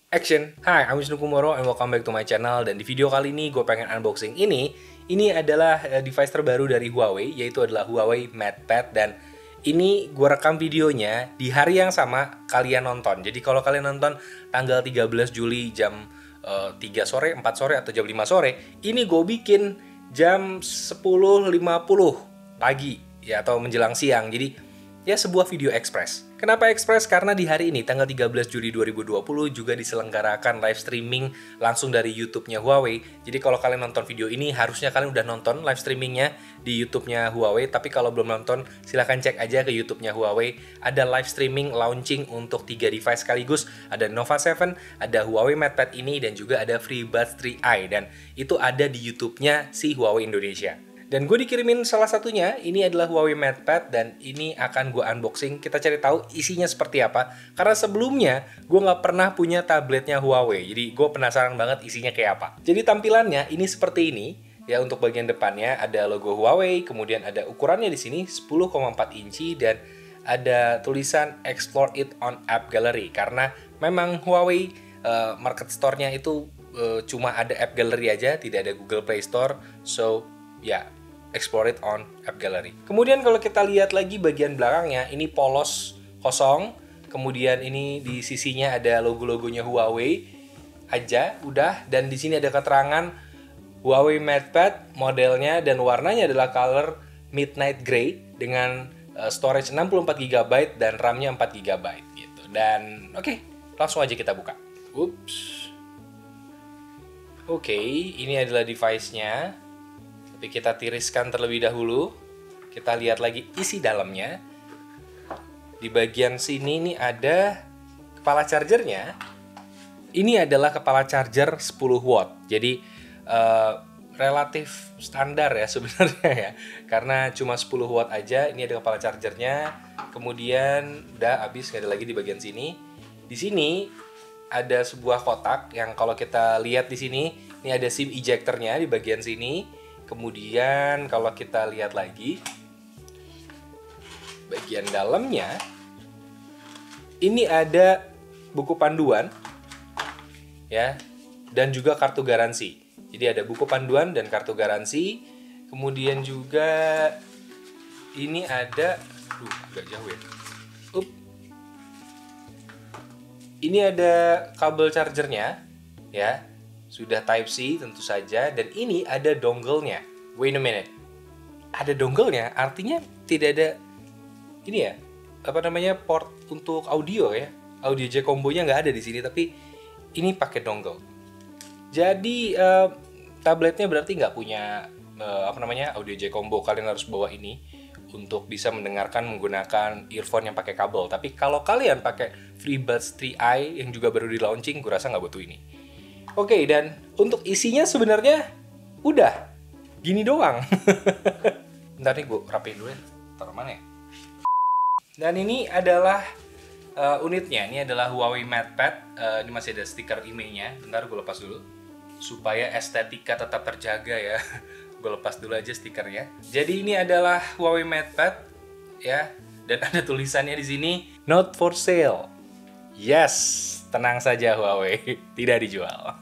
Action! Hi, I'm Wisnu Kumoro and welcome back to my channel. Dan di video kali ini gue pengen unboxing ini adalah device terbaru dari Huawei, yaitu adalah Huawei MatePad. Dan ini gue rekam videonya di hari yang sama kalian nonton. Jadi kalau kalian nonton tanggal 13 Juli jam 3 sore, 4 sore, atau jam 5 sore, ini gue bikin jam 10.50 pagi ya, atau menjelang siang. Jadi ya sebuah video ekspres. Kenapa ekspres? Karena di hari ini tanggal 13 Juli 2020 juga diselenggarakan live streaming langsung dari YouTube-nya Huawei. Jadi kalau kalian nonton video ini harusnya kalian udah nonton live streamingnya di YouTube-nya Huawei. Tapi kalau belum nonton silahkan cek aja ke YouTube-nya Huawei. Ada live streaming launching untuk 3 device sekaligus. Ada Nova 7, ada Huawei MatePad ini, dan juga ada FreeBuds 3i. Dan itu ada di YouTube-nya si Huawei Indonesia. Dan gue dikirimin salah satunya, ini adalah Huawei MatePad, dan ini akan gue unboxing. Kita cari tahu isinya seperti apa. Karena sebelumnya, gue nggak pernah punya tabletnya Huawei. Jadi gue penasaran banget isinya kayak apa. Jadi tampilannya ini seperti ini. Ya, untuk bagian depannya ada logo Huawei, kemudian ada ukurannya di sini 10,4 inci, dan ada tulisan Explore it on App Gallery. Karena memang Huawei market store-nya itu cuma ada App Gallery aja, tidak ada Google Play Store. So, ya, explore it on App Gallery. Kemudian kalau kita lihat lagi bagian belakangnya, ini polos kosong. Kemudian ini di sisinya ada logo-logonya Huawei aja, udah. Dan di sini ada keterangan Huawei MatePad, modelnya dan warnanya adalah color midnight gray dengan storage 64 GB dan RAM-nya 4 GB gitu. Dan oke, langsung aja kita buka. Ups. Oke, ini adalah device-nya. Tapi kita tiriskan terlebih dahulu. Kita lihat lagi isi dalamnya. Di bagian sini nih ada kepala chargernya. Ini adalah kepala charger 10 watt. Jadi relatif standar ya sebenarnya ya. Karena cuma 10 watt aja. Ini ada kepala chargernya. Kemudian udah habis, nggak ada lagi di bagian sini. Di sini ada sebuah kotak yang kalau kita lihat di sini, ini ada SIM ejectornya di bagian sini. Kemudian kalau kita lihat lagi bagian dalamnya, ini ada buku panduan ya, dan juga kartu garansi. Jadi ada buku panduan dan kartu garansi. Kemudian juga ini ada, agak jauh ya. Ini ada kabel chargernya ya. Sudah Type-C tentu saja, dan ini ada dongle-nya. Wait a minute. Ada dongle-nya, artinya tidak ada ini ya, apa namanya, port untuk audio ya. Audio jack combo-nya nggak ada di sini, tapi ini pakai dongle. Jadi tabletnya berarti nggak punya apa namanya, audio jack combo. Kalian harus bawa ini untuk bisa mendengarkan menggunakan earphone yang pakai kabel. Tapi kalau kalian pakai FreeBuds 3i yang juga baru di launching, gue rasa nggak butuh ini. Oke, dan untuk isinya sebenarnya udah gini doang. Bentar nih, gue rapiin dulu ya. Taruh mana ya? Dan ini adalah unitnya. Ini adalah Huawei MatePad. Ini masih ada stiker IMEI-nya. Bentar, gue lepas dulu supaya estetika tetap terjaga ya. Gue lepas dulu aja stikernya. Jadi ini adalah Huawei MatePad ya, dan ada tulisannya di sini, not for sale. Yes, tenang saja Huawei, tidak dijual.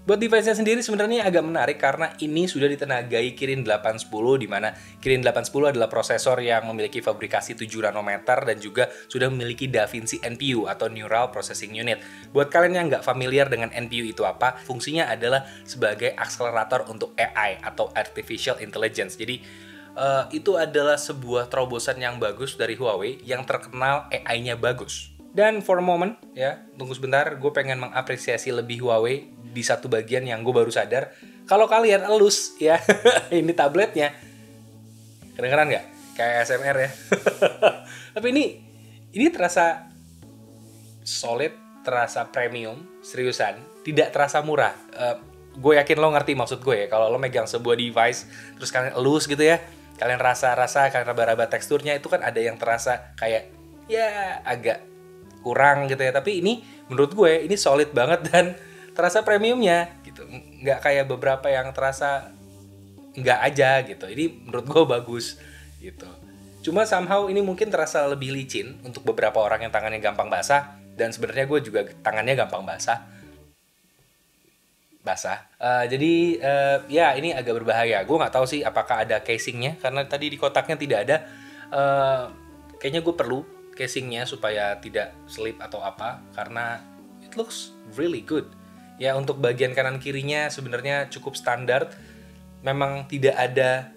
Buat device-nya sendiri sebenarnya agak menarik karena ini sudah ditenagai Kirin 810, di mana Kirin 810 adalah prosesor yang memiliki fabrikasi 7 nanometer dan juga sudah memiliki DaVinci NPU atau Neural Processing Unit. Buat kalian yang nggak familiar dengan NPU itu apa, fungsinya adalah sebagai akselerator untuk AI atau Artificial Intelligence. Jadi itu adalah sebuah terobosan yang bagus dari Huawei yang terkenal AI-nya bagus. Dan for a moment ya, tunggu sebentar, gue pengen mengapresiasi lebih Huawei di satu bagian yang gue baru sadar. Kalau kalian elus ya, ini tabletnya, kedengeran nggak? Kayak ASMR ya. Tapi ini terasa solid, terasa premium, seriusan, tidak terasa murah. Gue yakin lo ngerti maksud gue ya. Kalau lo megang sebuah device terus kalian elus gitu ya, kalian rasa-rasa, kalian raba-raba teksturnya, itu kan ada yang terasa kayak ya agak kurang gitu ya. Tapi ini menurut gue ini solid banget dan terasa premiumnya gitu. Nggak kayak beberapa yang terasa nggak aja gitu. Ini menurut gue bagus gitu. Cuma somehow ini mungkin terasa lebih licin untuk beberapa orang yang tangannya gampang basah. dan sebenarnya gue juga tangannya gampang basah. Jadi ya ini agak berbahaya. Gue nggak tahu sih apakah ada casingnya, karena tadi di kotaknya tidak ada. Kayaknya gue perlu casingnya supaya tidak slip atau apa, karena it looks really good. Ya, untuk bagian kanan kirinya sebenarnya cukup standar. Memang tidak ada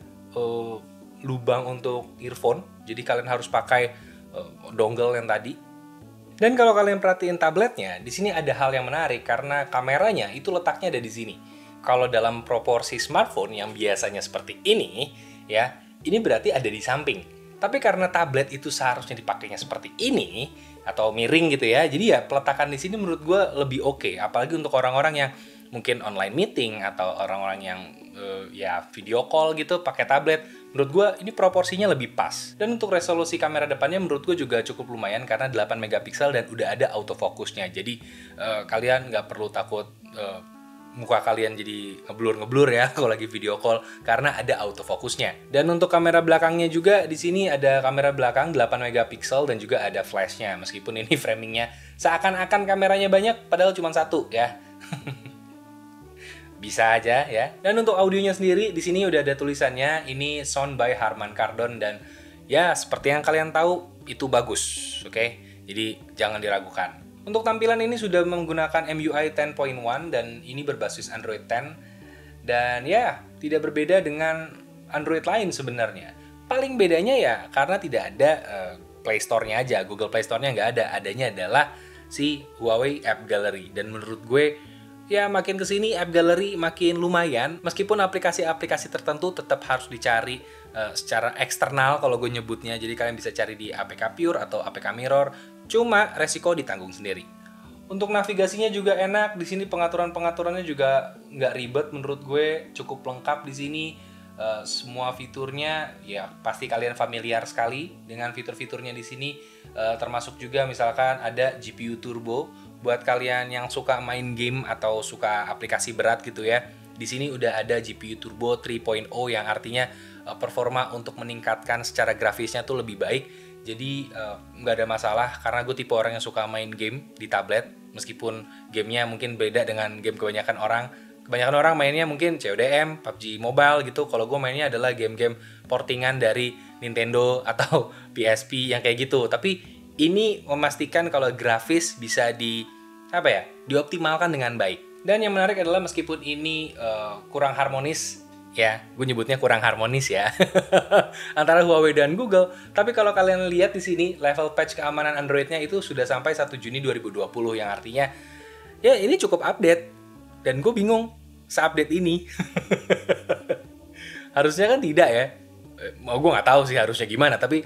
lubang untuk earphone, jadi kalian harus pakai dongle yang tadi. Dan kalau kalian perhatiin tabletnya, di sini ada hal yang menarik karena kameranya itu letaknya ada di sini. Kalau dalam proporsi smartphone yang biasanya seperti ini, ya, ini berarti ada di samping. Tapi karena tablet itu seharusnya dipakainya seperti ini atau miring gitu ya, jadi ya peletakan di sini menurut gue lebih oke. Apalagi untuk orang-orang yang mungkin online meeting atau orang-orang yang ya video call gitu pakai tablet. Menurut gue ini proporsinya lebih pas. Dan untuk resolusi kamera depannya menurut gue juga cukup lumayan karena 8 megapiksel dan udah ada autofocusnya. Jadi kalian nggak perlu takut muka kalian jadi ngeblur ya kalau lagi video call karena ada autofokusnya. Dan untuk kamera belakangnya juga di sini ada kamera belakang 8 megapiksel dan juga ada flashnya. Meskipun ini framingnya seakan-akan kameranya banyak padahal cuma satu ya. Bisa aja ya. Dan untuk audionya sendiri di sini udah ada tulisannya ini sound by Harman Kardon dan ya seperti yang kalian tahu itu bagus, oke? Jadi jangan diragukan. Untuk tampilan ini sudah menggunakan MIUI 10.1 dan ini berbasis Android 10 dan ya tidak berbeda dengan Android lain sebenarnya. Paling bedanya ya karena tidak ada Play Store-nya aja, Google Play Store-nya nggak ada, adanya adalah si Huawei App Gallery dan menurut gue ya makin kesini App Gallery makin lumayan, meskipun aplikasi-aplikasi tertentu tetap harus dicari secara eksternal kalau gue nyebutnya, jadi kalian bisa cari di APK Pure atau APK Mirror, cuma resiko ditanggung sendiri. Untuk navigasinya juga enak, di sini pengaturan-pengaturannya juga nggak ribet menurut gue, cukup lengkap di sini. Semua fiturnya ya pasti kalian familiar sekali dengan fitur-fiturnya di sini, termasuk juga misalkan ada GPU Turbo buat kalian yang suka main game atau suka aplikasi berat gitu ya. Di sini udah ada GPU Turbo 3.0 yang artinya performa untuk meningkatkan secara grafisnya tuh lebih baik. Jadi nggak ada masalah karena gue tipe orang yang suka main game di tablet, meskipun gamenya mungkin beda dengan game kebanyakan orang. Kebanyakan orang mainnya mungkin CODM, PUBG Mobile gitu. Kalau gue mainnya adalah game-game portingan dari Nintendo atau PSP yang kayak gitu. Tapi ini memastikan kalau grafis bisa dioptimalkan dengan baik. Dan yang menarik adalah meskipun ini kurang harmonis, ya, gue nyebutnya kurang harmonis ya, antara Huawei dan Google. Tapi kalau kalian lihat di sini, level patch keamanan Android-nya itu sudah sampai 1 Juni 2020, yang artinya ya ini cukup update. Dan gue bingung, se-update ini. Harusnya kan tidak ya. Gue nggak tahu sih harusnya gimana, tapi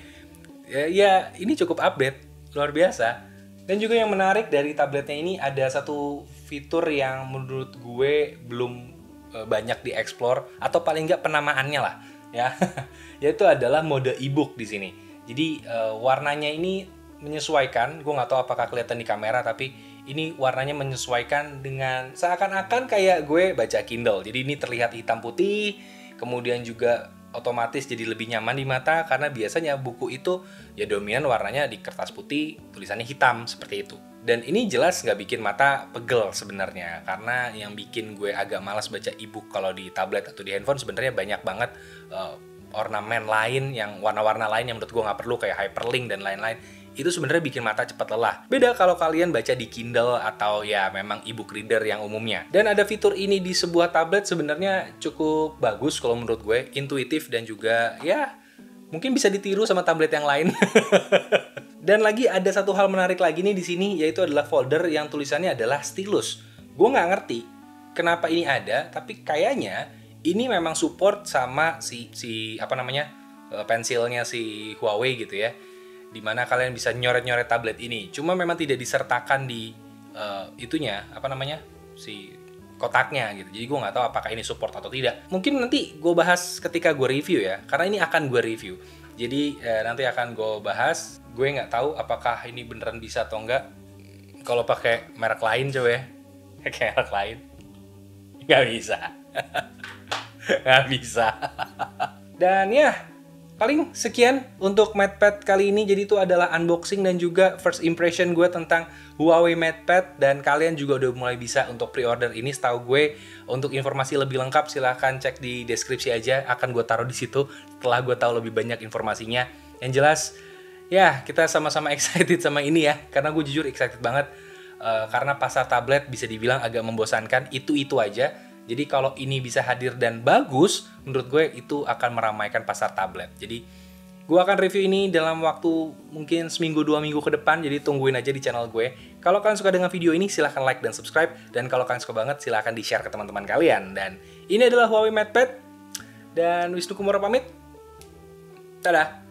ya ini cukup update, luar biasa. Dan juga yang menarik dari tabletnya ini ada satu fitur yang menurut gue belum banyak dieksplor atau paling nggak penamaannya lah ya, yaitu adalah mode ebook di sini. Jadi warnanya ini menyesuaikan, gue nggak tahu apakah kelihatan di kamera, tapi ini warnanya menyesuaikan dengan seakan-akan kayak gue baca Kindle. Jadi ini terlihat hitam putih, kemudian juga otomatis jadi lebih nyaman di mata karena biasanya buku itu ya dominan warnanya di kertas putih, tulisannya hitam seperti itu. Dan ini jelas nggak bikin mata pegel sebenarnya, karena yang bikin gue agak malas baca e-book kalau di tablet atau di handphone sebenarnya banyak banget ornamen lain, yang warna-warna lain yang menurut gue nggak perlu, kayak hyperlink dan lain-lain. Itu sebenarnya bikin mata cepat lelah. Beda kalau kalian baca di Kindle atau ya memang e-book reader yang umumnya. Dan ada fitur ini di sebuah tablet sebenarnya cukup bagus kalau menurut gue, intuitif dan juga ya mungkin bisa ditiru sama tablet yang lain. Dan lagi ada satu hal menarik lagi nih di sini, yaitu adalah folder yang tulisannya adalah stylus. Gue nggak ngerti kenapa ini ada, tapi kayaknya ini memang support sama pensilnya si Huawei gitu ya, dimana kalian bisa nyoret-nyoret tablet ini. Cuma memang tidak disertakan di si kotaknya gitu. Jadi gue nggak tahu apakah ini support atau tidak. Mungkin nanti gue bahas ketika gue review ya, karena ini akan gue review. Jadi nanti akan gue bahas. Gue nggak tahu apakah ini beneran bisa atau enggak. Kalau pakai merek lain coba ya, pakai merek lain nggak bisa. Nggak bisa. Dan ya paling sekian untuk MatePad kali ini. Jadi itu adalah unboxing dan juga first impression gue tentang Huawei MatePad. Dan kalian juga udah mulai bisa untuk pre-order ini. Setahu gue, untuk informasi lebih lengkap silahkan cek di deskripsi aja. Akan gue taruh di situ setelah gue tahu lebih banyak informasinya. Yang jelas, ya kita sama-sama excited sama ini ya. Karena gue jujur excited banget. Karena pasar tablet bisa dibilang agak membosankan, itu-itu aja. Jadi kalau ini bisa hadir dan bagus, menurut gue itu akan meramaikan pasar tablet. Jadi gue akan review ini dalam waktu mungkin seminggu 2 minggu ke depan, jadi tungguin aja di channel gue. Kalau kalian suka dengan video ini, silahkan like dan subscribe. Dan kalau kalian suka banget, silahkan di-share ke teman-teman kalian. Dan ini adalah Huawei MatePad. Dan Wisnu Kumoro pamit. Dadah!